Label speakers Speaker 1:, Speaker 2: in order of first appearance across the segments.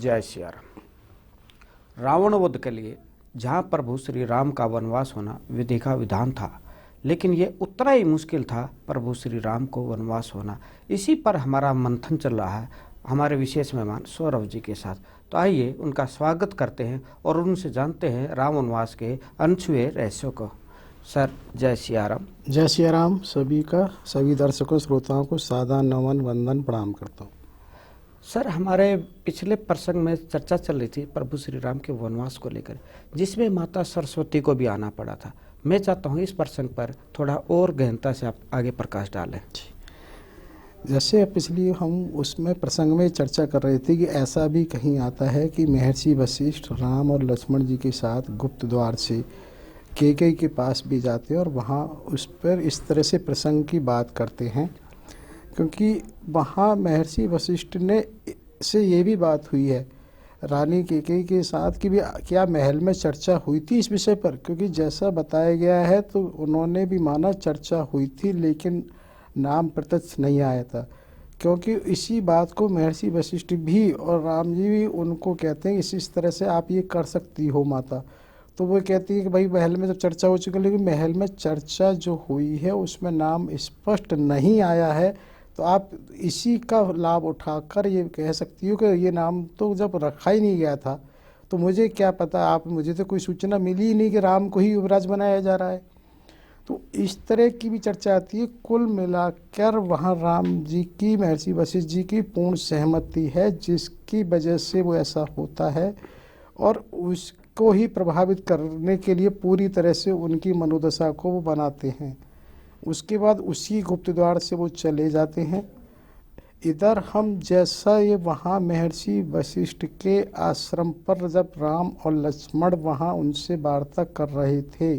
Speaker 1: जय श्री राम। रावण वध के लिए जहाँ प्रभु श्री राम का वनवास होना विधि का विधान था, लेकिन ये उतना ही मुश्किल था प्रभु श्री राम को वनवास होना। इसी पर हमारा मंथन चल रहा है हमारे विशेष मेहमान सौरभ जी के साथ। तो आइए उनका स्वागत करते हैं और उनसे जानते हैं राम वनवास के अनछुए रहस्यों को। सर जय श्री राम।
Speaker 2: जय श्री राम। सभी दर्शकों श्रोताओं को सादा नमन वंदन प्रणाम करता हूँ।
Speaker 1: सर, हमारे पिछले प्रसंग में चर्चा चल रही थी प्रभु श्री राम के वनवास को लेकर, जिसमें माता सरस्वती को भी आना पड़ा था। मैं चाहता हूँ इस प्रसंग पर थोड़ा और गहनता से आप आगे प्रकाश डालें।
Speaker 2: जैसे पिछली हम उसमें प्रसंग में चर्चा कर रहे थे कि ऐसा भी कहीं आता है कि महर्षि वशिष्ठ राम और लक्ष्मण जी के साथ गुप्त द्वार से कैकेयी के पास भी जाते हैं और वहाँ उस पर इस तरह से प्रसंग की बात करते हैं, क्योंकि वहाँ महर्षि वशिष्ठ ने से ये भी बात हुई है रानी कैकेयी के साथ कि भी क्या महल में चर्चा हुई थी इस विषय पर, क्योंकि जैसा बताया गया है तो उन्होंने भी माना चर्चा हुई थी, लेकिन नाम प्रत्यक्ष नहीं आया था। क्योंकि इसी बात को महर्षि वशिष्ठ भी और राम जी भी उनको कहते हैं इस तरह से आप ये कर सकती हो माता। तो वो कहती है कि भाई महल में तो चर्चा हो चुकी है, लेकिन महल में चर्चा जो हुई है उसमें नाम स्पष्ट नहीं आया है, तो आप इसी का लाभ उठाकर ये कह सकती हो कि ये नाम तो जब रखा ही नहीं गया था तो मुझे क्या पता, आप मुझे तो कोई सूचना मिली ही नहीं कि राम को ही युवराज बनाया जा रहा है। तो इस तरह की भी चर्चा आती है। कुल मिलाकर वहाँ राम जी की महर्षि वशिष्ठ जी की पूर्ण सहमति है, जिसकी वजह से वो ऐसा होता है और उसको ही प्रभावित करने के लिए पूरी तरह से उनकी मनोदशा को वो बनाते हैं। उसके बाद उसी गुप्त द्वार से वो चले जाते हैं। इधर हम जैसा ये वहाँ महर्षि वशिष्ठ के आश्रम पर जब राम और लक्ष्मण वहाँ उनसे वार्ता कर रहे थे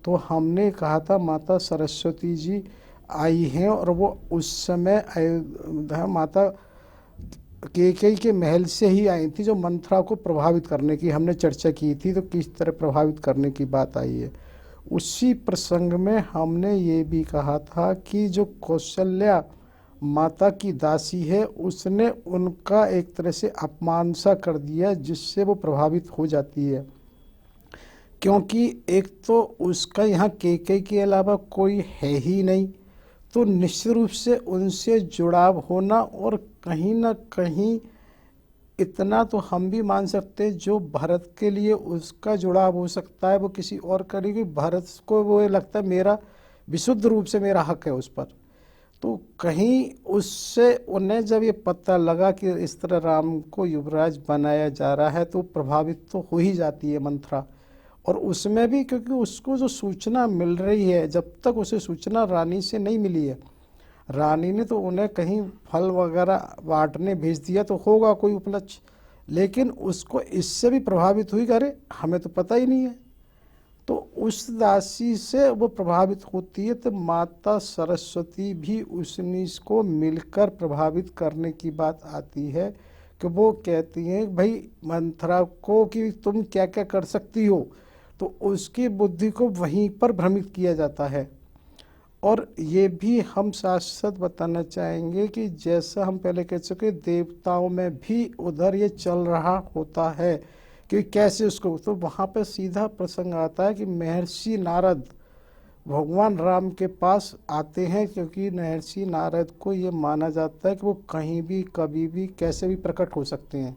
Speaker 2: तो हमने कहा था माता सरस्वती जी आई हैं और वो उस समय माता कैकेयी के महल से ही आई थी, जो मंथरा को प्रभावित करने की हमने चर्चा की थी। तो किस तरह प्रभावित करने की बात आई है, उसी प्रसंग में हमने ये भी कहा था कि जो कौशल्या माता की दासी है उसने उनका एक तरह से अपमान सा कर दिया, जिससे वो प्रभावित हो जाती है। क्योंकि एक तो उसका यहाँ कैकेयी के अलावा कोई है ही नहीं, तो निश्चित रूप से उनसे जुड़ाव होना, और कहीं ना कहीं इतना तो हम भी मान सकते हैं जो भरत के लिए उसका जुड़ाव हो सकता है वो किसी और करेगी। भरत को वो लगता है मेरा विशुद्ध रूप से मेरा हक है उस पर, तो कहीं उससे उन्हें जब ये पता लगा कि इस तरह राम को युवराज बनाया जा रहा है तो प्रभावित तो हो ही जाती है मंथरा। और उसमें भी क्योंकि उसको जो सूचना मिल रही है, जब तक उसे सूचना रानी से नहीं मिली है, रानी ने तो उन्हें कहीं फल वगैरह बांटने भेज दिया तो होगा कोई उपलक्ष्य, लेकिन उसको इससे भी प्रभावित हुई कि अरे हमें तो पता ही नहीं है, तो उस दासी से वो प्रभावित होती है। तो माता सरस्वती भी उसी को मिलकर प्रभावित करने की बात आती है कि वो कहती हैं भाई मंथरा को कि तुम क्या क्या कर सकती हो, तो उसकी बुद्धि को वहीं पर भ्रमित किया जाता है। और ये भी हम साथ साथ बताना चाहेंगे कि जैसा हम पहले कह चुके देवताओं में भी उधर ये चल रहा होता है कि कैसे उसको, तो वहाँ पे सीधा प्रसंग आता है कि महर्षि नारद भगवान राम के पास आते हैं, क्योंकि महर्षि नारद को ये माना जाता है कि वो कहीं भी कभी भी कैसे भी प्रकट हो सकते हैं।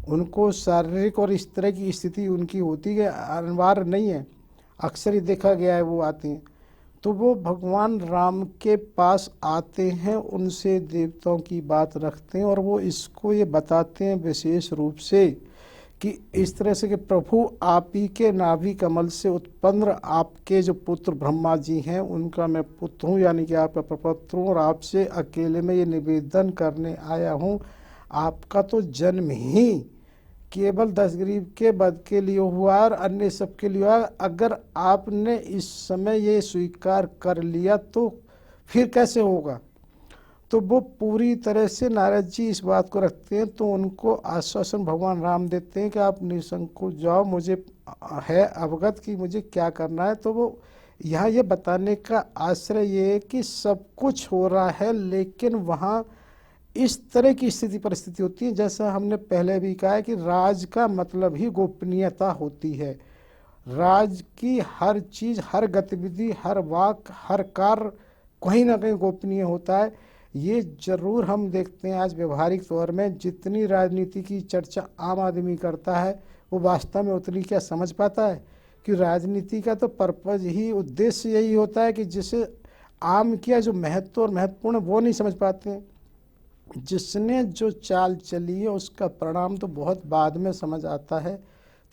Speaker 2: उनको शारीरिक और इस तरह की स्थिति उनकी होती है, अनिवार्य नहीं है, अक्सर ही देखा गया है वो आते हैं। तो वो भगवान राम के पास आते हैं, उनसे देवताओं की बात रखते हैं और वो इसको ये बताते हैं विशेष रूप से कि इस तरह से कि प्रभु आप ही के नाभि कमल से उत्पन्न आपके जो पुत्र ब्रह्मा जी हैं उनका मैं पुत्र हूँ, यानी कि आपका प्रपत्र हूँ, और आपसे अकेले में ये निवेदन करने आया हूँ। आपका तो जन्म ही केवल दशग्रीव के वध के लिए हुआ और अन्य सबके लिए हुआ। अगर आपने इस समय ये स्वीकार कर लिया तो फिर कैसे होगा। तो वो पूरी तरह से नारद जी इस बात को रखते हैं, तो उनको आश्वासन भगवान राम देते हैं कि आप निसंकोच जाओ, मुझे है अवगत कि मुझे क्या करना है। तो वो यहाँ ये बताने का आश्रय ये है कि सब कुछ हो रहा है, लेकिन वहाँ इस तरह की स्थिति परिस्थिति होती है। जैसा हमने पहले भी कहा है कि राज का मतलब ही गोपनीयता होती है। राज की हर चीज़, हर गतिविधि, हर वाक, हर कार्य कहीं ना कहीं गोपनीय होता है। ये जरूर हम देखते हैं आज व्यवहारिक तौर में जितनी राजनीति की चर्चा आम आदमी करता है वो वास्तव में उतनी क्या समझ पाता है कि राजनीति का तो पर्पज ही, उद्देश्य यही होता है कि जिसे आम किया जो महत्व और महत्वपूर्ण वो नहीं समझ पाते हैं। जिसने जो चाल चली है उसका परिणाम तो बहुत बाद में समझ आता है,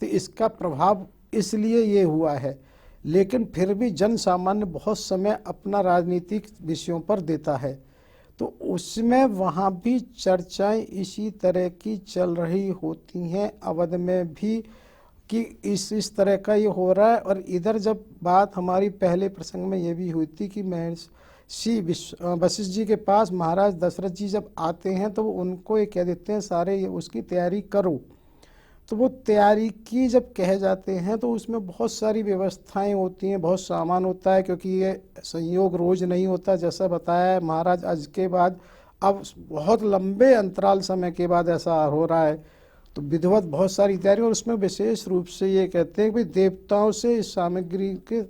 Speaker 2: तो इसका प्रभाव इसलिए ये हुआ है। लेकिन फिर भी जन सामान्य बहुत समय अपना राजनीतिक विषयों पर देता है, तो उसमें वहाँ भी चर्चाएं इसी तरह की चल रही होती हैं अवध में भी कि इस तरह का ये हो रहा है। और इधर जब बात हमारी पहले प्रसंग में ये भी हुई थी कि महर्षि वशिष्ठ जी के पास महाराज दशरथ जी जब आते हैं तो वो उनको ये कह देते हैं सारे ये उसकी तैयारी करो। तो वो तैयारी की जब कहे जाते हैं तो उसमें बहुत सारी व्यवस्थाएं होती हैं, बहुत सामान होता है, क्योंकि ये संयोग रोज नहीं होता। जैसा बताया है महाराज आज के बाद अब बहुत लंबे अंतराल समय के बाद ऐसा हो रहा है, तो विधिवत बहुत सारी तैयारी। और उसमें विशेष रूप से ये कहते हैं कि देवताओं से इस सामग्री के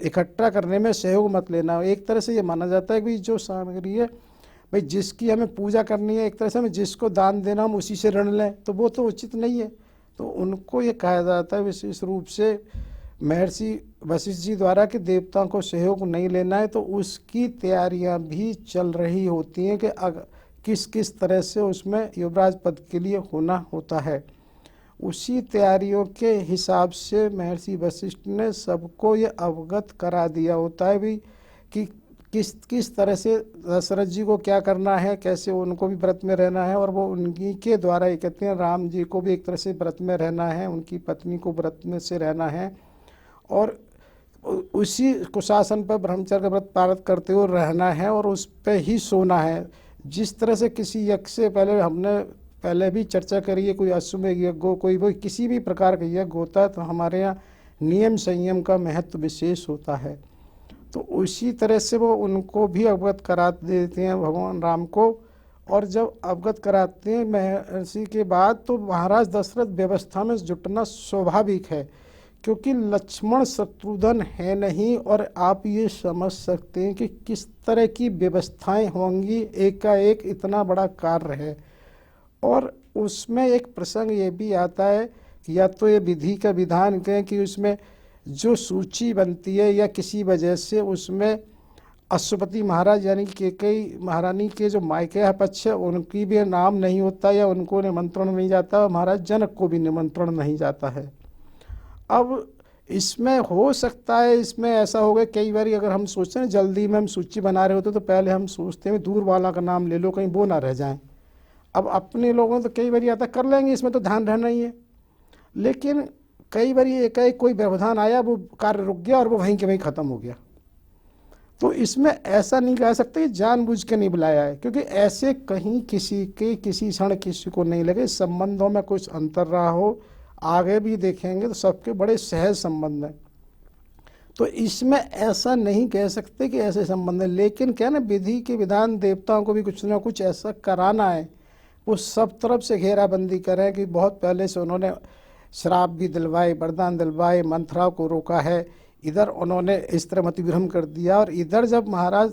Speaker 2: इकट्ठा करने में सहयोग मत लेना। एक तरह से ये माना जाता है कि जो सामग्री है भाई जिसकी हमें पूजा करनी है, एक तरह से हमें जिसको दान देना हम उसी से ऋण लें, तो वो तो उचित नहीं है। तो उनको ये कहा जाता है विशेष रूप से महर्षि वशिष्ठ जी द्वारा कि देवताओं को सहयोग नहीं लेना है। तो उसकी तैयारियां भी चल रही होती हैं कि किस किस तरह से उसमें युवराज पद के लिए होना होता है। उसी तैयारियों के हिसाब से महर्षि वशिष्ठ ने सबको ये अवगत करा दिया होता है भी कि किस तरह से दशरथ जी को क्या करना है, कैसे उनको भी व्रत में रहना है। और वो उन्हीं के द्वारा ये कहते हैं राम जी को भी एक तरह से व्रत में रहना है, उनकी पत्नी को व्रत में से रहना है और उसी कुशासन पर ब्रह्मचर्य का व्रत पालन करते हुए रहना है और उस पर ही सोना है। जिस तरह से किसी यज्ञ से पहले हमने पहले भी चर्चा करी है, कोई अश्वमेध यज्ञ हो, कोई वो किसी भी प्रकार का यज्ञ होता है तो हमारे यहाँ नियम संयम का महत्व विशेष होता है। तो उसी तरह से वो उनको भी अवगत करा देते हैं भगवान राम को। और जब अवगत कराते हैं महर्षि के बाद तो महाराज दशरथ व्यवस्था में जुटना स्वाभाविक है, क्योंकि लक्ष्मण शत्रुघ्न है नहीं। और आप ये समझ सकते हैं कि किस तरह की व्यवस्थाएं होंगी, एकाएक इतना बड़ा कार्य है। और उसमें एक प्रसंग ये भी आता है कि या तो ये विधि का विधान कहें कि उसमें जो सूची बनती है या किसी वजह से उसमें अश्वपति महाराज यानी कि कई महारानी के जो मायके पक्ष है उनकी भी नाम नहीं होता या उनको निमंत्रण नहीं जाता, महाराज जनक को भी निमंत्रण नहीं जाता है। अब इसमें हो सकता है, इसमें ऐसा हो गया कई बार अगर हम सोचते हैं जल्दी में हम सूची बना रहे होते तो पहले हम सोचते हैं दूर वाला का नाम ले लो कहीं वो ना रह जाए। अब अपने लोगों तो कई बार आता कर लेंगे, इसमें तो ध्यान रहना ही है। लेकिन कई बार एकाएक कोई व्यवधान आया, वो कार्य रुक गया और वो वहीं के वहीं ख़त्म हो गया। तो इसमें ऐसा नहीं कह सकते जानबूझ के नहीं बुलाया है, क्योंकि ऐसे कहीं किसी के किसी क्षण किसी को नहीं लगे संबंधों में कुछ अंतर रहा हो। आगे भी देखेंगे तो सबके बड़े सहज संबंध हैं, तो इसमें ऐसा नहीं कह सकते कि ऐसे संबंध है। लेकिन क्या ना विधि के विधान देवताओं को भी कुछ ना कुछ ऐसा कराना है, वो सब तरफ से घेराबंदी करें कि बहुत पहले से उन्होंने श्राप भी दिलवाए, वरदान दिलवाए, मंथरा को रोका है, इधर उन्होंने इस तरह मतिभ्रम कर दिया। और इधर जब महाराज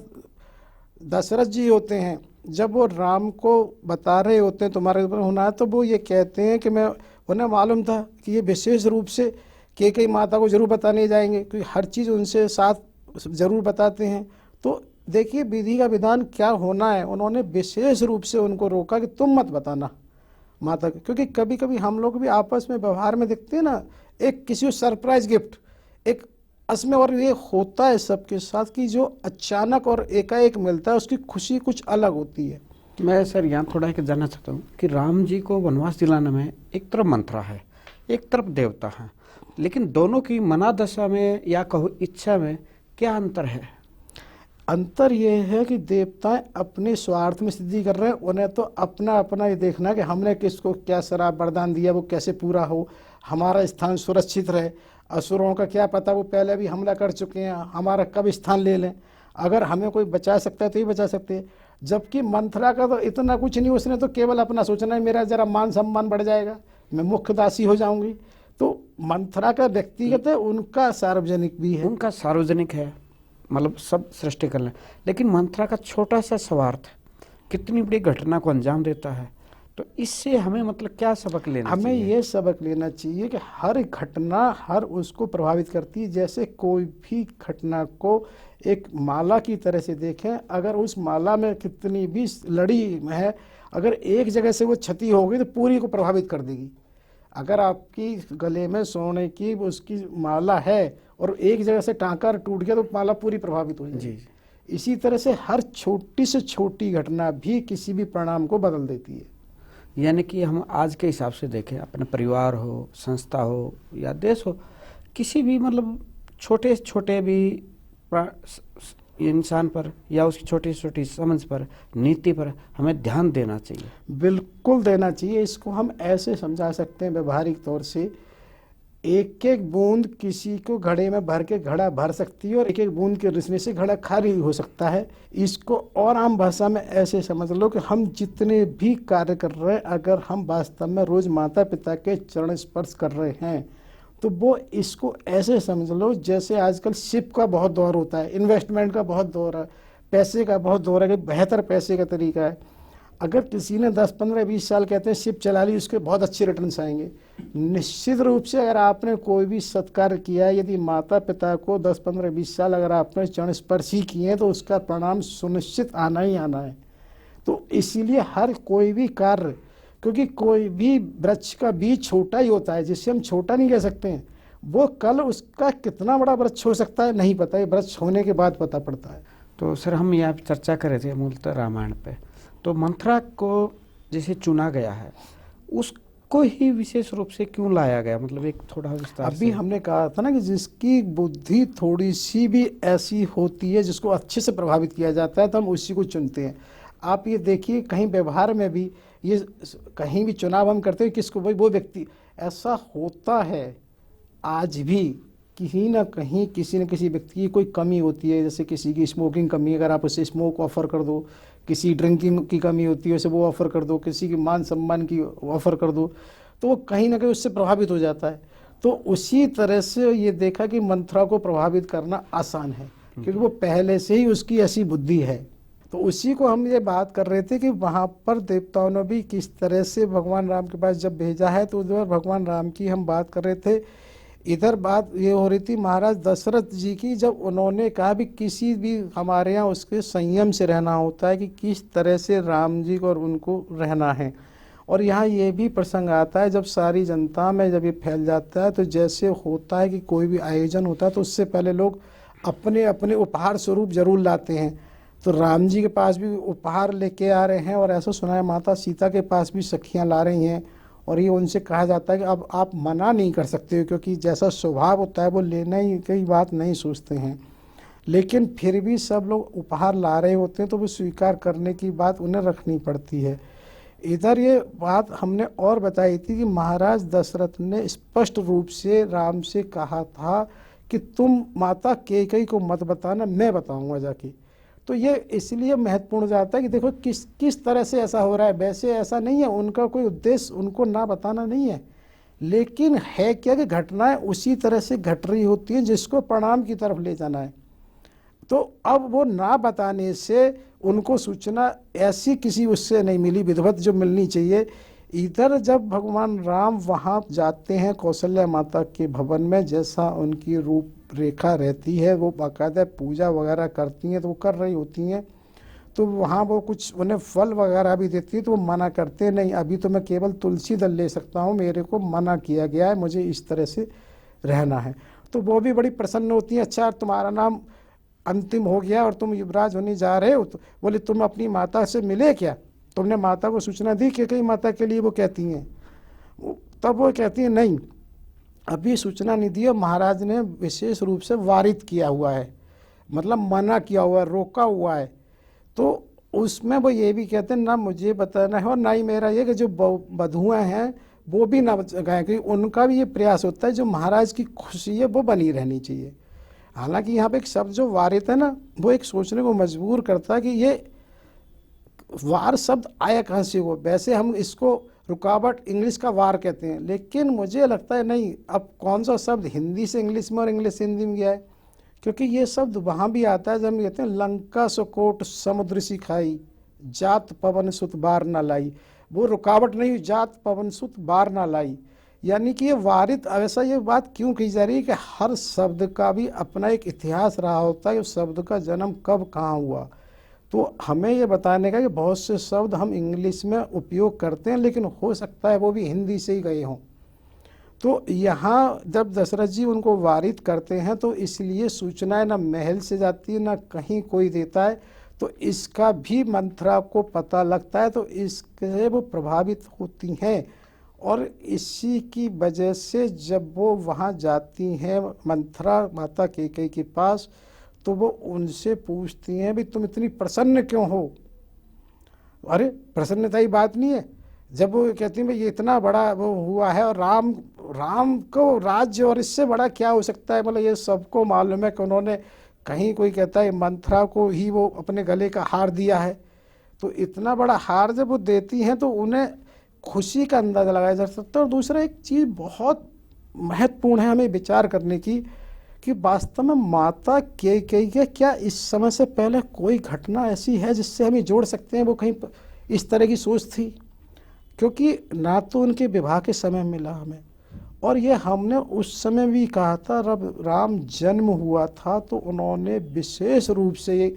Speaker 2: दशरथ जी होते हैं, जब वो राम को बता रहे होते हैं तुम्हारे ऊपर होना है, तो वो ये कहते हैं कि मैं उन्हें मालूम था कि ये विशेष रूप से कई माता को जरूर बताने जाएंगे, क्योंकि हर चीज़ उनसे साथ जरूर बताते हैं। तो देखिए विधि का विधान क्या होना है, उन्होंने विशेष रूप से उनको रोका कि तुम मत बताना माता को, क्योंकि कभी कभी हम लोग भी आपस में व्यवहार में देखते हैं ना, एक किसी को सरप्राइज गिफ्ट एक असमें, और ये होता है सबके साथ कि जो अचानक और एकाएक मिलता है उसकी खुशी कुछ अलग होती है।
Speaker 1: मैं सर यहाँ थोड़ा एक जानना चाहता हूँ कि राम जी को वनवास दिलाने में एक तरफ मंत्रा है, एक तरफ देवता है, लेकिन दोनों की मनादशा में या कहो इच्छा में क्या अंतर है?
Speaker 2: अंतर ये है कि देवताएं अपने स्वार्थ में सिद्धि कर रहे हैं, उन्हें तो अपना अपना ये देखना है कि हमने किसको क्या शराब वरदान दिया वो कैसे पूरा हो, हमारा स्थान सुरक्षित रहे। असुरों का क्या पता, वो पहले भी हमला कर चुके हैं, हमारा कब स्थान ले लें, अगर हमें कोई बचा सकता है तो ही बचा सकते हैं। जबकि मंथरा का तो इतना कुछ नहीं, उसने तो केवल अपना सोचना है मेरा जरा मान सम्मान बढ़ जाएगा, मैं मुख्य दासी हो जाऊंगी। तो मंथरा का व्यक्तिगत है, उनका सार्वजनिक भी है।
Speaker 1: उनका सार्वजनिक है, मतलब सब सृष्टि कर लें, लेकिन मंथरा का छोटा सा स्वार्थ कितनी बड़ी घटना को अंजाम देता है। तो इससे हमें मतलब क्या सबक लेना
Speaker 2: हमें
Speaker 1: चाहिए?
Speaker 2: ये सबक लेना चाहिए कि हर घटना हर उसको प्रभावित करती है। जैसे कोई भी घटना को एक माला की तरह से देखें, अगर उस माला में कितनी भी लड़ी है, अगर एक जगह से वो क्षति हो गई तो पूरी को प्रभावित कर देगी। अगर आपकी गले में सोने की उसकी माला है और एक जगह से टांका टूट गया तो माला पूरी प्रभावित हो जाएगी।
Speaker 1: जी।
Speaker 2: इसी तरह से हर छोटी से छोटी घटना भी किसी भी परिणाम को बदल देती है।
Speaker 1: यानी कि हम आज के हिसाब से देखें, अपने परिवार हो, संस्था हो या देश हो, किसी भी मतलब छोटे छोटे भी इंसान पर या उसकी छोटी छोटी समझ पर, नीति पर हमें ध्यान देना चाहिए।
Speaker 2: बिल्कुल देना चाहिए। इसको हम ऐसे समझा सकते हैं व्यवहारिक तौर से, एक एक बूंद किसी को घड़े में भर के घड़ा भर सकती है और एक एक बूंद के रिसने से घड़ा खाली हो सकता है। इसको और आम भाषा में ऐसे समझ लो कि हम जितने भी कार्य कर रहे हैं, अगर हम वास्तव में रोज माता पिता के चरण स्पर्श कर रहे हैं तो वो इसको ऐसे समझ लो जैसे आजकल शिप का बहुत दौर होता है, इन्वेस्टमेंट का बहुत दौर है, पैसे का बहुत दौर है कि बेहतर पैसे का तरीका है। अगर किसी ने 10, 15, 20 साल कहते हैं शिप चला ली, उसके बहुत अच्छे रिटर्न्स आएंगे। निश्चित रूप से अगर आपने कोई भी सत्कार किया है, यदि माता पिता को 10, 15, 20 साल अगर आपने चरण स्पर्श ही किए हैं तो उसका परिणाम सुनिश्चित आना ही आना है। तो इसीलिए हर कोई भी कार्य, क्योंकि कोई भी वृक्ष का बीज छोटा ही होता है, जिससे हम छोटा नहीं कह सकते हैं, वो कल उसका कितना बड़ा वृक्ष हो सकता है नहीं पता है, वृक्ष होने के बाद पता पड़ता है।
Speaker 1: तो सर हम यहाँ पे चर्चा कर रहे थे मूलतः रामायण पे, तो मंथरा को जैसे चुना गया है उसको ही विशेष रूप से क्यों लाया गया, मतलब एक थोड़ा विस्तार
Speaker 2: अभी
Speaker 1: से।
Speaker 2: हमने कहा था ना कि जिसकी बुद्धि थोड़ी सी भी ऐसी होती है, जिसको अच्छे से प्रभावित किया जाता है, तो हम उसी को चुनते हैं। आप ये देखिए कहीं व्यवहार में भी, ये कहीं भी चुनाव हम करते हैं किसको, भाई वो व्यक्ति, ऐसा होता है आज भी कहीं ना कहीं किसी न किसी व्यक्ति की कोई कमी होती है। जैसे किसी की स्मोकिंग कमी, अगर आप उसे स्मोक ऑफर कर दो, किसी ड्रिंकिंग की कमी होती है उसे वो ऑफर कर दो, किसी की मान सम्मान की ऑफर कर दो, तो वो कहीं ना कहीं उससे प्रभावित हो जाता है। तो उसी तरह से ये देखा कि मंथरा को प्रभावित करना आसान है, क्योंकि वो पहले से ही उसकी ऐसी बुद्धि है। तो उसी को हम ये बात कर रहे थे कि वहाँ पर देवताओं ने भी किस तरह से भगवान राम के पास जब भेजा है, तो उधर भगवान राम की हम बात कर रहे थे। इधर बात ये हो रही थी महाराज दशरथ जी की, जब उन्होंने कहा भी किसी भी हमारे यहाँ उसके संयम से रहना होता है कि किस तरह से राम जी को और उनको रहना है। और यहाँ ये भी प्रसंग आता है जब सारी जनता में जब ये फैल जाता है, तो जैसे होता है कि कोई भी आयोजन होता है तो उससे पहले लोग अपने अपने उपहार स्वरूप जरूर लाते हैं। तो राम जी के पास भी उपहार लेके आ रहे हैं, और ऐसा सुना है माता सीता के पास भी सखियाँ ला रही हैं। और ये उनसे कहा जाता है कि अब आप मना नहीं कर सकते हो, क्योंकि जैसा स्वभाव होता है वो लेने की बात नहीं सोचते हैं। लेकिन फिर भी सब लोग उपहार ला रहे होते हैं तो वो स्वीकार करने की बात उन्हें रखनी पड़ती है। इधर ये बात हमने और बताई थी कि महाराज दशरथ ने स्पष्ट रूप से राम से कहा था कि तुम माता कैकेयी को मत बताना, मैं बताऊंगा जाके। तो ये इसलिए महत्वपूर्ण जाता है कि देखो किस तरह से ऐसा हो रहा है। वैसे ऐसा नहीं है, उनका कोई उद्देश्य उनको ना बताना नहीं है, लेकिन है क्या कि घटनाएं उसी तरह से घट रही होती हैं जिसको परिणाम की तरफ ले जाना है। तो अब वो ना बताने से उनको सूचना ऐसी किसी उससे नहीं मिली विधिवत जो मिलनी चाहिए। इधर जब भगवान राम वहाँ जाते हैं कौशल्या माता के भवन में, जैसा उनकी रूपरेखा रहती है, वो बाकायदा पूजा वगैरह करती हैं, तो वो कर रही होती हैं। तो वहाँ वो कुछ उन्हें फल वगैरह भी देती है, तो वो मना करते नहीं, अभी तो मैं केवल तुलसी दल ले सकता हूँ, मेरे को मना किया गया है, मुझे इस तरह से रहना है। तो वो भी बड़ी प्रसन्न होती हैं। अच्छा तुम्हारा नाम अंतिम हो गया और तुम युवराज होने जा रहे हो, तो बोले तुम अपनी माता से मिले क्या, तुमने माता को सूचना दी कि कई माता के लिए वो कहती हैं। तब वो कहती हैं नहीं, अभी सूचना नहीं दी, महाराज ने विशेष रूप से वारित किया हुआ है, मतलब मना किया हुआ है, रोका हुआ है। तो उसमें वो ये भी कहते हैं ना मुझे बताना है और ना ही मेरा ये कि जो बधुएं हैं वो भी ना गाएं, क्योंकि उनका भी ये प्रयास होता है जो महाराज की खुशी है वो बनी रहनी चाहिए। हालांकि यहाँ पे एक शब्द जो वारित है ना, वो एक सोचने को मजबूर करता है कि ये वार शब्द आया कहाँ से हुआ? वैसे हम इसको रुकावट इंग्लिश का वार कहते हैं, लेकिन मुझे लगता है नहीं, अब कौन सा शब्द हिंदी से इंग्लिश में और इंग्लिश से हिंदी में गया है? क्योंकि ये शब्द वहाँ भी आता है जब हम कहते हैं लंका सुकोट समुद्र सिखाई, जात पवन सुत बार ना लाई। वो रुकावट नहीं हुई, जात पवन सुत बार ना लाई, यानी कि ये वारित। ऐसा ये बात क्यों कही जा रही है कि हर शब्द का भी अपना एक इतिहास रहा होता है, उस शब्द का जन्म कब कहाँ हुआ। तो हमें ये बताने का कि बहुत से शब्द हम इंग्लिश में उपयोग करते हैं, लेकिन हो सकता है वो भी हिंदी से ही गए हों। तो यहाँ जब दशरथ जी उनको वारित करते हैं तो इसलिए सूचनाएं ना महल से जाती है ना कहीं कोई देता है, तो इसका भी मंथरा को पता लगता है, तो इससे वो प्रभावित होती हैं। और इसी की वजह से जब वो वहाँ जाती हैं मंथरा माता कैकेयी के पास, तो वो उनसे पूछती हैं भी तुम इतनी प्रसन्न क्यों हो? अरे प्रसन्नता ही बात नहीं है। जब वो कहती हैं भाई ये इतना बड़ा वो हुआ है और राम को राज्य और इससे बड़ा क्या हो सकता है, मतलब ये सबको मालूम है कि उन्होंने, कहीं कोई कहता है मंथरा को ही वो अपने गले का हार दिया है, तो इतना बड़ा हार जब वो देती हैं तो उन्हें खुशी का अंदाज़ा लगाया जा सकता है। और दूसरा एक चीज़ बहुत महत्वपूर्ण है हमें विचार करने की कि वास्तव में माता कैकेयी के क्या इस समय से पहले कोई घटना ऐसी है जिससे हमें जोड़ सकते हैं वो कहीं इस तरह की सोच थी? क्योंकि ना तो उनके विवाह के समय मिला हमें, और ये हमने उस समय भी कहा था जब राम जन्म हुआ था तो उन्होंने विशेष रूप से ये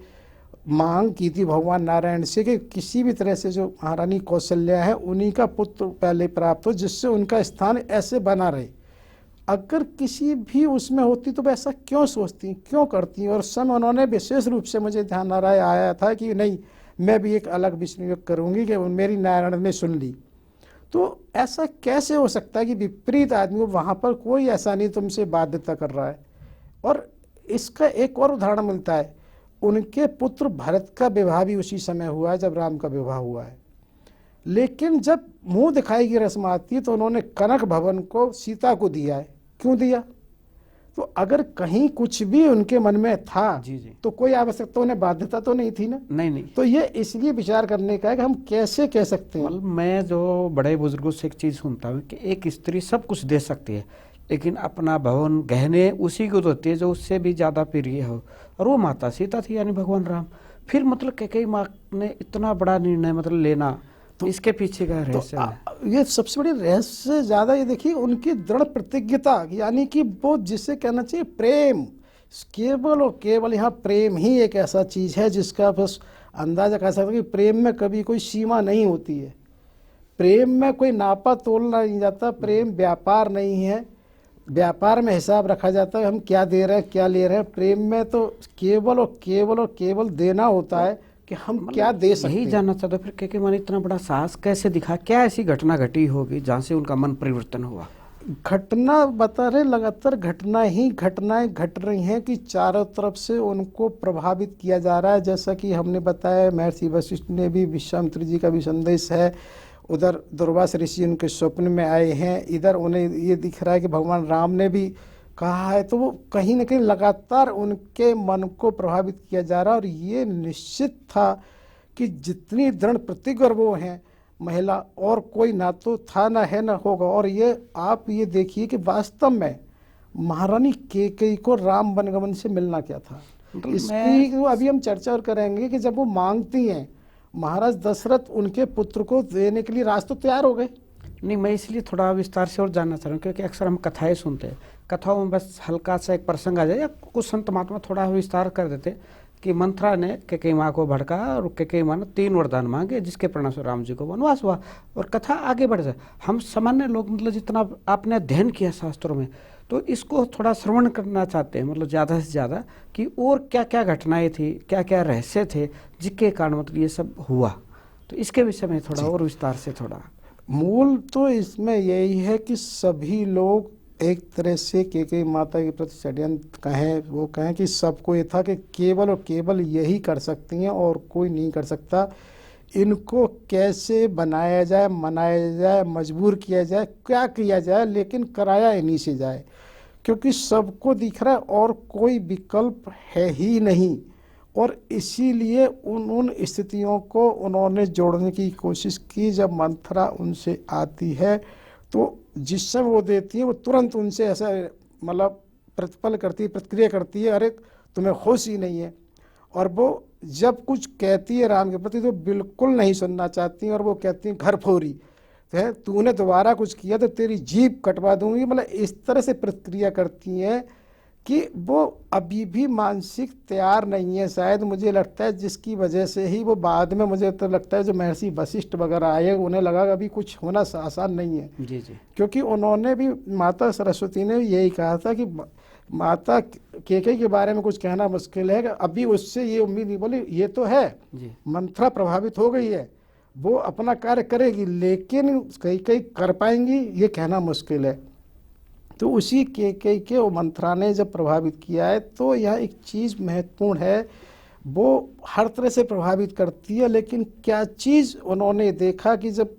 Speaker 2: मांग की थी भगवान नारायण से कि किसी भी तरह से जो महारानी कौशल्या है उन्हीं का पुत्र पहले प्राप्त हो, जिससे उनका स्थान ऐसे बना रहे। अगर किसी भी उसमें होती तो वह ऐसा क्यों सोचती, क्यों करती? और उस समय उन्होंने विशेष रूप से, मुझे ध्यान आ रहा है, आया था कि नहीं मैं भी एक अलग विष्णु योग करूँगी, कि मेरी नारायण ने सुन ली। तो ऐसा कैसे हो सकता है कि विपरीत आदमी को वहाँ पर कोई ऐसा नहीं तुमसे बाध्यता कर रहा है? और इसका एक और उदाहरण मिलता है, उनके पुत्र भरत का विवाह भी उसी समय हुआ है जब राम का विवाह हुआ है, लेकिन जब मुंह दिखाई की रस्म आती है तो उन्होंने कनक भवन को सीता को दिया है। क्यों दिया? तो अगर कहीं कुछ भी उनके मन में था
Speaker 1: जी जी,
Speaker 2: तो कोई आवश्यकता, उन्हें बाध्यता तो नहीं थी ना।
Speaker 1: नहीं।
Speaker 2: तो ये इसलिए विचार करने का है कि हम कैसे कह सकते हैं।
Speaker 1: मतलब मैं जो बड़े बुजुर्गों से एक चीज़ सुनता हूँ कि एक स्त्री सब कुछ दे सकती है, लेकिन अपना भवन गहने उसी को देती है जो उससे भी ज़्यादा प्रिय हो, और वो माता सीता थी यानी भगवान राम। फिर मतलब कैकेयी माँ ने इतना बड़ा निर्णय मतलब लेना, तो इसके पीछे का रहस्य है।
Speaker 2: ये सबसे बड़ी रहस्य से ज़्यादा ये देखिए उनकी दृढ़ प्रतिज्ञता, यानी कि वो जिसे कहना चाहिए प्रेम, केवल और केवल यहाँ प्रेम ही एक ऐसा चीज़ है जिसका बस अंदाज़ा कर सकते कि प्रेम में कभी कोई सीमा नहीं होती है, प्रेम में कोई नापा तोलना नहीं जाता, प्रेम व्यापार नहीं है, व्यापार में हिसाब रखा जाता है हम क्या दे रहे हैं क्या ले रहे हैं। प्रेम में तो केवल और केवल और केवल देना होता है कि हम क्या दे सकते हैं।
Speaker 1: यही जानना चाहता फिर कैकेयी माँ ने इतना बड़ा साहस कैसे दिखा? क्या ऐसी घटना घटी होगी जहाँ से उनका मन परिवर्तन हुआ?
Speaker 2: घटना बता रहे, लगातार घटनाएं घट रही हैं कि चारों तरफ से उनको प्रभावित किया जा रहा है। जैसा कि हमने बताया महर्षि वशिष्ठ ने भी, विश्वामित्र जी का भी संदेश है, उधर दुर्वासा ऋषि उनके स्वप्न में आए हैं, इधर उन्हें ये दिख रहा है कि भगवान राम ने भी कहा है, तो वो कहीं ना कहीं लगातार उनके मन को प्रभावित किया जा रहा है। और ये निश्चित था कि जितनी दृढ़ प्रतिज्ञ वो हैं महिला, और कोई ना तो था ना है ना होगा। और ये आप ये देखिए कि वास्तव में महारानी कैकेयी को राम वनगमन से मिलना क्या था, इसकी तो अभी हम चर्चा और करेंगे कि जब वो मांगती हैं महाराज दशरथ उनके पुत्र को देने के लिए राज तो तैयार हो गए।
Speaker 1: नहीं, मैं इसलिए थोड़ा विस्तार से और जानना चाह रहा हूँ क्योंकि अक्सर हम कथाएं सुनते हैं, कथाओं में बस हल्का सा एक प्रसंग आ जाए या कुछ संत महात्मा थोड़ा विस्तार कर देते कि मंथरा ने कैकेयी माँ को भड़का और कैकेयी माँ ने 3 वरदान मांगे जिसके परिणाम से राम जी को वनवास हुआ और कथा आगे बढ़ जाए। हम सामान्य लोग मतलब जितना आपने अध्ययन किया शास्त्रों में, तो इसको थोड़ा श्रवण करना चाहते हैं, मतलब ज़्यादा से ज़्यादा कि और क्या क्या घटनाएं थी, क्या क्या रहस्य थे जिसके कारण मतलब ये सब हुआ। तो इसके विषय में थोड़ा और विस्तार से थोड़ा।
Speaker 2: मूल तो इसमें यही है कि सभी लोग एक तरह से कैकेयी माता के प्रति षड्यंत्र कहें, वो कहें कि सबको ये था कि केवल और केवल यही कर सकती हैं और कोई नहीं कर सकता। इनको कैसे बनाया जाए, मनाया जाए, मजबूर किया जाए, क्या किया जाए, लेकिन कराया इन्हीं से जाए, क्योंकि सबको दिख रहा है और कोई विकल्प है ही नहीं। और इसीलिए उन स्थितियों को उन्होंने जोड़ने की कोशिश की। जब मंथरा उनसे आती है तो जिस समय वो देती है वो तुरंत उनसे ऐसा मतलब प्रतिपल करती है, प्रतिक्रिया करती है, अरे तुम्हें होश ही नहीं है। और वो जब कुछ कहती है राम के प्रति तो बिल्कुल नहीं सुनना चाहती हैं और वो कहती हैं घर फोरी है, तूने दोबारा कुछ किया तो तेरी जीभ कटवा दूंगी। मतलब इस तरह से प्रतिक्रिया करती हैं कि वो अभी भी मानसिक तैयार नहीं है शायद, मुझे लगता है, जिसकी वजह से ही वो बाद में, मुझे तो लगता है जो महर्षि वशिष्ठ वगैरह आए उन्हें लगा अभी कुछ होना आसान नहीं है।
Speaker 1: जी जी।
Speaker 2: क्योंकि उन्होंने भी, माता सरस्वती ने यही कहा था कि माता केकई के बारे में कुछ कहना मुश्किल है, अभी उससे ये उम्मीद नहीं, बोली ये तो है
Speaker 1: जी।
Speaker 2: मंथरा प्रभावित हो गई है, वो अपना कार्य करेगी, लेकिन कई कई कर पाएंगी ये कहना मुश्किल है। तो उसी केकई के वो मंथरा ने जब प्रभावित किया है, तो यह एक चीज़ महत्वपूर्ण है, वो हर तरह से प्रभावित करती है। लेकिन क्या चीज़ उन्होंने देखा कि जब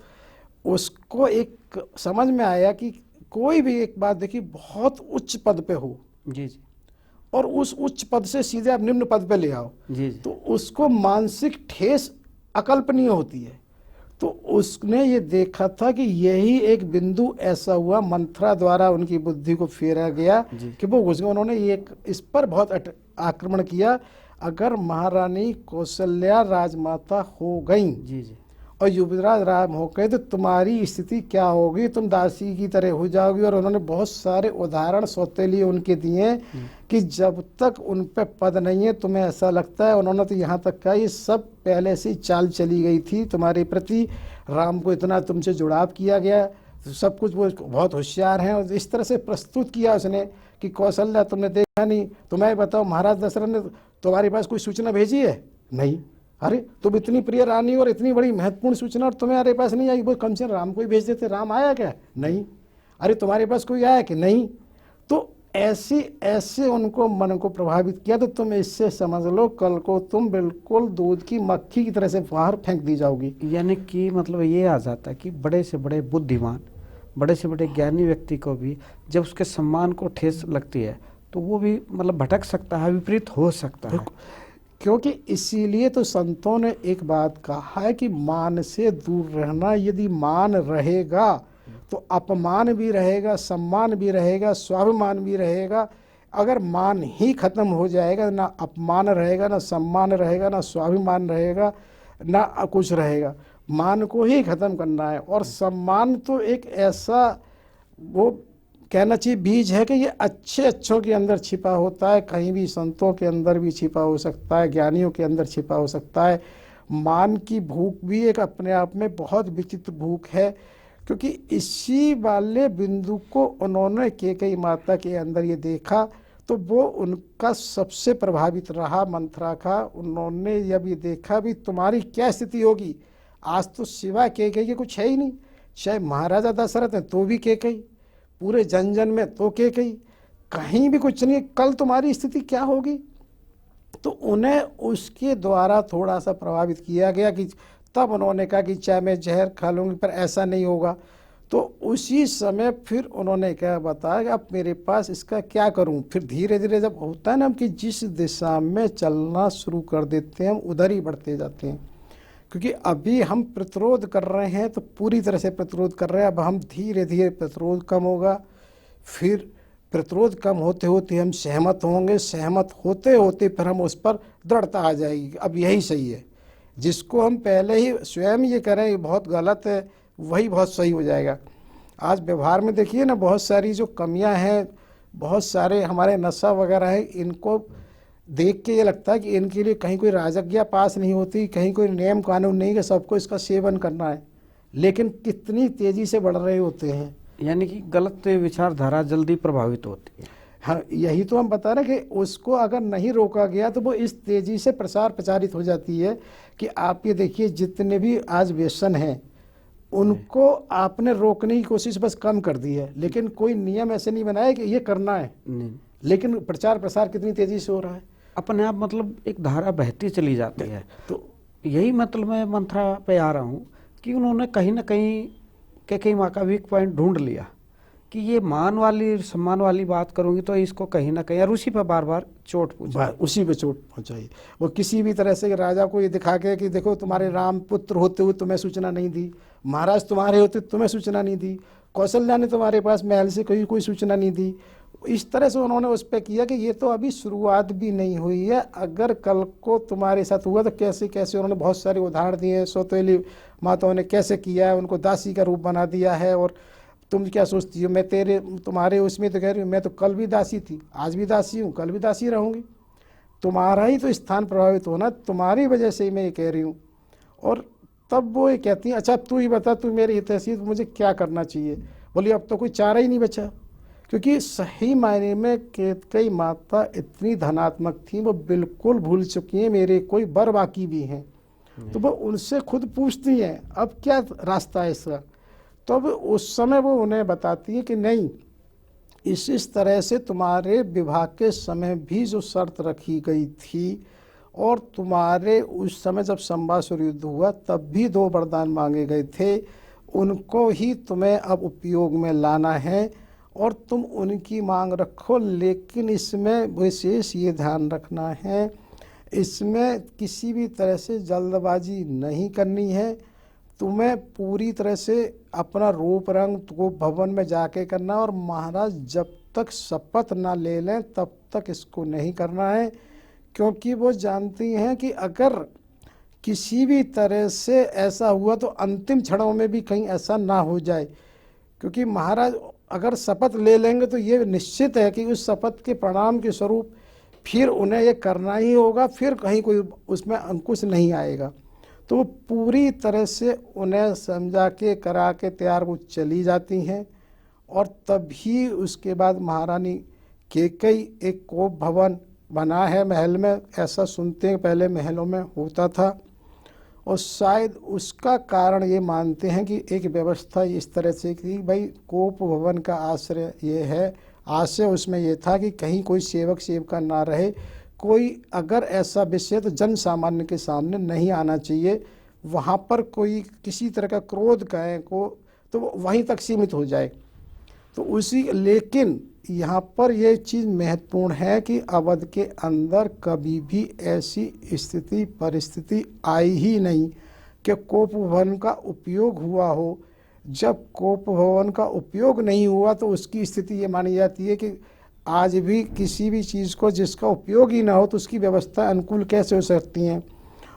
Speaker 2: उसको एक समझ में आया कि कोई भी, एक बात देखिए, बहुत उच्च पद पे हो
Speaker 1: जी जी।
Speaker 2: और उस उच्च पद से सीधे आप निम्न पद पे ले आओ,
Speaker 1: जी जी।
Speaker 2: तो उसको मानसिक ठेस अकल्पनीय होती है। तो उसने ये देखा था कि यही एक बिंदु ऐसा हुआ, मंथरा द्वारा उनकी बुद्धि को फेरा गया कि वो घुस गए। उन्होंने ये इस पर बहुत आक्रमण किया, अगर महारानी कौशल्या राजमाता हो गई
Speaker 1: जी जी।
Speaker 2: और युवराज राम हो गए तो तुम्हारी स्थिति क्या होगी, तुम दासी की तरह हो जाओगी। और उन्होंने बहुत सारे उदाहरण सौतेलिए उनके दिए कि जब तक उन पे पद नहीं है तुम्हें ऐसा लगता है, उन्होंने तो यहाँ तक कहा ये सब पहले से ही चाल चली गई थी तुम्हारे प्रति, राम को इतना तुमसे जुड़ाव किया गया, सब कुछ वो बहुत होशियार हैं। और इस तरह से प्रस्तुत किया उसने कि कौशल्या तुमने देखा नहीं, तुम्हें बताओ महाराज दशरथ ने तुम्हारे पास कोई सूचना भेजी है? नहीं। अरे तुम इतनी प्रिय रानी और इतनी बड़ी महत्वपूर्ण सूचना और तुम्हारे पास नहीं आई, वो कम से कम राम को ही भेज देते, राम आया क्या? नहीं। अरे तुम्हारे पास कोई आया कि नहीं? तो ऐसे ऐसे उनको मन को प्रभावित किया। तो तुम इससे समझ लो कल को तुम बिल्कुल दूध की मक्खी की तरह से बाहर फेंक दी जाओगी।
Speaker 1: यानी कि मतलब ये आ जाता है कि बड़े से बड़े बुद्धिमान, बड़े से बड़े ज्ञानी व्यक्ति को भी जब उसके सम्मान को ठेस लगती है तो वो भी मतलब भटक सकता है, विपरीत हो सकता है।
Speaker 2: क्योंकि इसीलिए तो संतों ने एक बात कहा है कि मान से दूर रहना। यदि मान रहेगा तो अपमान भी रहेगा, सम्मान भी रहेगा, स्वाभिमान भी रहेगा। अगर मान ही खत्म हो जाएगा, ना अपमान रहेगा, ना सम्मान रहेगा, ना स्वाभिमान रहेगा, ना कुछ रहेगा। मान को ही खत्म करना है। और सम्मान तो एक ऐसा, वो कहना चाहिए, बीज है कि ये अच्छे अच्छों के अंदर छिपा होता है, कहीं भी संतों के अंदर भी छिपा हो सकता है, ज्ञानियों के अंदर छिपा हो सकता है। मान की भूख भी एक अपने आप में बहुत विचित्र भूख है, क्योंकि इसी वाले बिंदु को उन्होंने केकई माता के अंदर ये देखा, तो वो उनका सबसे प्रभावित रहा मंथरा का। उन्होंने जब ये देखा भी तुम्हारी क्या स्थिति होगी, आज तो सिवा केकई के कुछ है ही नहीं, चाहे महाराजा दशरथ हैं तो भी केकई, पूरे जन जन में तो केकई, कहीं भी कुछ नहीं, कल तुम्हारी स्थिति क्या होगी। तो उन्हें उसके द्वारा थोड़ा सा प्रभावित किया गया कि तब उन्होंने कहा कि चाहे मैं जहर खा लूँगी पर ऐसा नहीं होगा। तो उसी समय फिर उन्होंने क्या बताया कि अब मेरे पास इसका क्या करूं। फिर धीरे धीरे जब होता है ना कि जिस दिशा में चलना शुरू कर देते हैं हम उधर ही बढ़ते जाते हैं, क्योंकि अभी हम प्रतिरोध कर रहे हैं तो पूरी तरह से प्रतिरोध कर रहे हैं। अब हम धीरे धीरे प्रतिरोध कम होगा, फिर प्रतिरोध कम होते होते हम सहमत होंगे, सहमत होते होते फिर हम उस पर दृढ़ता आ जाएगी, अब यही सही है। जिसको हम पहले ही स्वयं ये करें ये बहुत गलत है, वही बहुत सही हो जाएगा। आज व्यवहार में देखिए ना, बहुत सारी जो कमियां हैं, बहुत सारे हमारे नशा वगैरह है, इनको देख के ये लगता है कि इनके लिए कहीं कोई राजज्ञा पास नहीं होती, कहीं कोई नियम कानून नहीं कि सबको इसका सेवन करना है, लेकिन कितनी तेजी से बढ़ रहे होते हैं।
Speaker 1: यानी कि गलत विचारधारा जल्दी प्रभावित होती है।
Speaker 2: हाँ, यही तो हम बता रहे हैं कि उसको अगर नहीं रोका गया तो वो इस तेजी से प्रचारित हो जाती है कि आप ये देखिए जितने भी आज व्यसन हैं उनको आपने रोकने की कोशिश बस कम कर दी है, लेकिन कोई नियम ऐसे नहीं बनाया कि ये करना है, लेकिन प्रचार प्रसार कितनी तेजी से हो रहा है,
Speaker 1: अपने आप मतलब एक धारा बहती चली जाती है। तो यही मतलब मैं मंथरा पे आ रहा हूँ कि उन्होंने कहीं ना कहीं केकई माँ का वीक पॉइंट ढूंढ लिया कि ये मान वाली सम्मान वाली बात करूँगी तो इसको कहीं ना कहीं, और उसी पर बार बार चोट पूछा,
Speaker 2: उसी पे चोट पहुंचाई। वो किसी भी तरह से राजा को ये दिखा के कि देखो तुम्हारे राम पुत्र होते हुए तुम्हें सूचना नहीं दी, महाराज तुम्हारे होते तुम्हें सूचना नहीं दी, कौशल्या ने तुम्हारे पास महल से कोई सूचना नहीं दी। इस तरह से उन्होंने उस पर किया कि ये तो अभी शुरुआत भी नहीं हुई है, अगर कल को तुम्हारे साथ हुआ तो कैसे कैसे। उन्होंने बहुत सारे उदाहरण दिए, सौतेली माताओं ने कैसे किया है, उनको दासी का रूप बना दिया है। और तुम क्या सोचती हो, मैं तुम्हारे उसमें तो कह रही हूँ, मैं तो कल भी दासी थी, आज भी दासी हूँ, कल भी दासी रहूँगी। तुम्हारा ही तो स्थान प्रभावित होना, तुम्हारी वजह से ही मैं ये कह रही हूँ। और तब वो ये कहती हैं, अच्छा तू ही बता, तू मेरी हितैषी, मुझे क्या करना चाहिए। बोली अब तो कोई चारा ही नहीं बचा, क्योंकि सही मायने में कैकेयी माता इतनी धनात्मक थी, वो बिल्कुल भूल चुकी हैं मेरे कोई बर बाकी भी हैं। तो वो उनसे खुद पूछती हैं अब क्या रास्ता है इसका। तो अब उस समय वो उन्हें बताती है कि नहीं, इस तरह से तुम्हारे विवाह के समय भी जो शर्त रखी गई थी, और तुम्हारे उस समय जब संबासुर युद्ध हुआ तब भी 2 वरदान मांगे गए थे, उनको ही तुम्हें अब उपयोग में लाना है और तुम उनकी मांग रखो। लेकिन इसमें विशेष ये ध्यान रखना है, इसमें किसी भी तरह से जल्दबाजी नहीं करनी है। तुम्हें पूरी तरह से अपना रूप रंग को भवन में जाके करना, और महाराज जब तक शपथ ना ले लें तब तक इसको नहीं करना है, क्योंकि वो जानती हैं कि अगर किसी भी तरह से ऐसा हुआ तो अंतिम क्षणों में भी कहीं ऐसा ना हो जाए। क्योंकि महाराज अगर शपथ ले लेंगे तो ये निश्चित है कि उस शपथ के परिणाम के स्वरूप फिर उन्हें ये करना ही होगा, फिर कहीं कोई उसमें अंकुश नहीं आएगा। तो वो पूरी तरह से उन्हें समझा के करा के तैयार वो चली जाती हैं। और तभी उसके बाद महारानी कैकेयी एक कोप भवन बना है महल में, ऐसा सुनते हैं पहले महलों में होता था। और शायद उसका कारण ये मानते हैं कि एक व्यवस्था इस तरह से कि भाई कोप भवन का आश्रय ये है, आशय उसमें ये था कि कहीं कोई सेवक सेवका ना रहे, कोई अगर ऐसा विषय तो जन सामान्य के सामने नहीं आना चाहिए, वहाँ पर कोई किसी तरह का क्रोध कहें को तो वहीं तक सीमित हो जाए। तो उसी लेकिन यहाँ पर यह चीज़ महत्वपूर्ण है कि अवध के अंदर कभी भी ऐसी स्थिति परिस्थिति आई ही नहीं कि कोप भवन का उपयोग हुआ हो। जब कोप भवन का उपयोग नहीं हुआ तो उसकी स्थिति ये मानी जाती है कि आज भी किसी भी चीज़ को जिसका उपयोग ही ना हो तो उसकी व्यवस्था अनुकूल कैसे हो सकती हैं।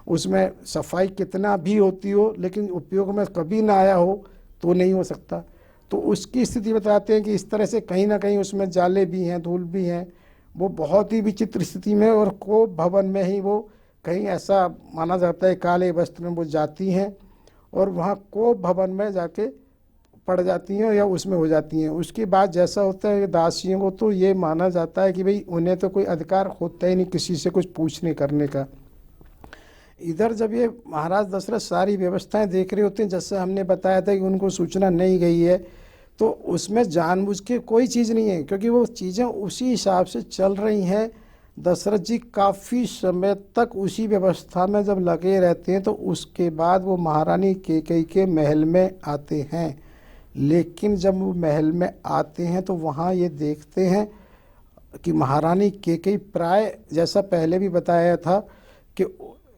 Speaker 2: उसमें सफाई कितना भी होती हो लेकिन उपयोग में कभी ना आया हो तो नहीं हो सकता। तो उसकी स्थिति बताते हैं कि इस तरह से कहीं ना कहीं उसमें जाले भी हैं, धूल भी हैं, वो बहुत ही विचित्र स्थिति में। और कोप भवन में ही वो कहीं ऐसा माना जाता है काले वस्त्र में वो जाती हैं और वहाँ कोप भवन में जाके पड़ जाती हैं या उसमें हो जाती हैं। उसके बाद जैसा होता है दासियों को तो ये माना जाता है कि भाई उन्हें तो कोई अधिकार होता ही नहीं किसी से कुछ पूछने करने का। इधर जब ये महाराज दशरथ सारी व्यवस्थाएं देख रहे होते हैं, जैसे हमने बताया था कि उनको सूचना नहीं गई है, तो उसमें जानबूझ के कोई चीज़ नहीं है, क्योंकि वो चीज़ें उसी हिसाब से चल रही हैं। दशरथ जी काफ़ी समय तक उसी व्यवस्था में जब लगे रहते हैं, तो उसके बाद वो महारानी कैकेयी के महल में आते हैं। लेकिन जब वो महल में आते हैं तो वहाँ ये देखते हैं कि महारानी कैकेयी प्राय जैसा पहले भी बताया था कि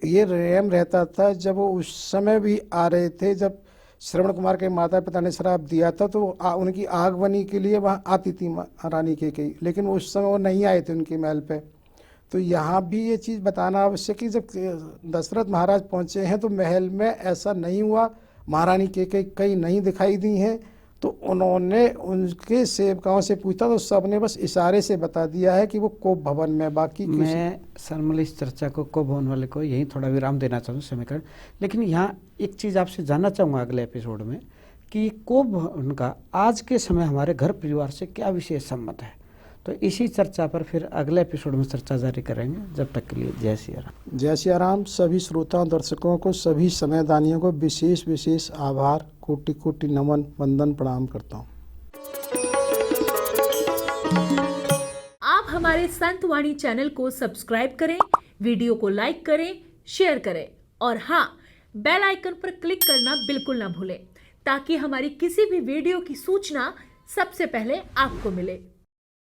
Speaker 2: ये रेम रहता था। जब वो उस समय भी आ रहे थे जब श्रवण कुमार के माता पिता ने श्राप दिया था तो उनकी आगमनी के लिए वहाँ आती थी महारानी कैकेयी, लेकिन उस समय वो नहीं आए थे उनके महल पे। तो यहाँ भी ये चीज़ बताना आवश्यक है, जब दशरथ महाराज पहुँचे हैं तो महल में ऐसा नहीं हुआ, महारानी कैकेयी कहीं नहीं दिखाई दी हैं। तो उन्होंने उनके सेवकाओं से पूछा तो सबने बस इशारे से बता दिया है कि वो कोप भवन में। बाकी
Speaker 1: मैं सरमल इस चर्चा को कोप भवन वाले को यहीं थोड़ा विराम देना चाहूँ समय कर, लेकिन यहाँ एक चीज़ आपसे जानना चाहूँगा अगले एपिसोड में कि कोप भवन का आज के समय हमारे घर परिवार से क्या विशेष संबंध है। तो इसी चर्चा पर फिर अगले एपिसोड में चर्चा जारी करेंगे। जब तक के लिए जय सिया राम।
Speaker 2: जय सिया राम। सभी श्रोताओं दर्शकों को, सभी समयदानियों को विशेष विशेष आभार, कोटि कोटि नमन वंदन प्रणाम करता हूँ।
Speaker 3: आप हमारे संतवाणी चैनल को सब्सक्राइब करें, वीडियो को लाइक करें, शेयर करें और हाँ, बेल आइकन पर क्लिक करना बिल्कुल ना भूलें ताकि हमारी किसी भी वीडियो की सूचना सबसे पहले आपको मिले।